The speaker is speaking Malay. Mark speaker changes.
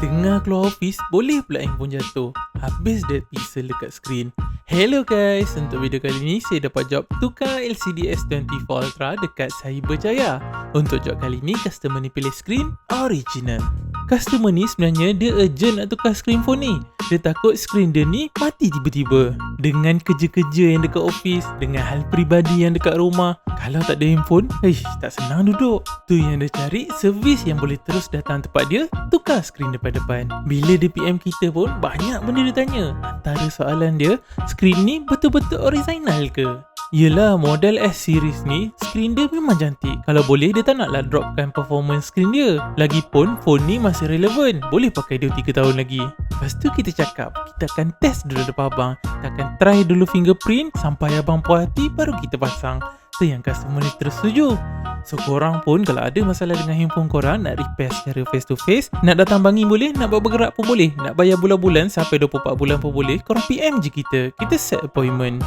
Speaker 1: Tengah keluar office, boleh pula handphone jatuh. Habis dead pixel dekat skrin. Hello guys, untuk video kali ni saya dapat job tukar LCD S24 Ultra dekat Cyberjaya. Untuk job kali ni, customer ni pilih skrin original. Customer ni sebenarnya dia urgent nak tukar skrin phone ni. Dia takut skrin dia ni mati tiba-tiba. Dengan kerja-kerja yang dekat office, dengan hal peribadi yang dekat rumah, kalau tak ada handphone, tak senang duduk. Tu yang dia cari, servis yang boleh terus datang tempat dia, tukar skrin depan-depan. Bila dia PM kita pun, banyak benda dia tanya. Antara soalan dia, skrin ni betul-betul original ke? Yelah, model S-series ni, skrin dia memang cantik. Kalau boleh, dia tak naklah dropkan performance skrin dia. Lagipun, phone ni masih relevan. Boleh pakai dia 3 tahun lagi. Lepas tu kita cakap, kita akan test dulu depan abang. Kita akan try dulu fingerprint, sampai abang puas hati, baru kita pasang. Tu yang customer ni terus setuju. So korang pun kalau ada masalah dengan handphone korang, nak repair secara face to face, nak datang bangi boleh, nak buat bergerak pun boleh, nak bayar bulan-bulan sampai 24 bulan pun boleh, korang PM je kita set appointment.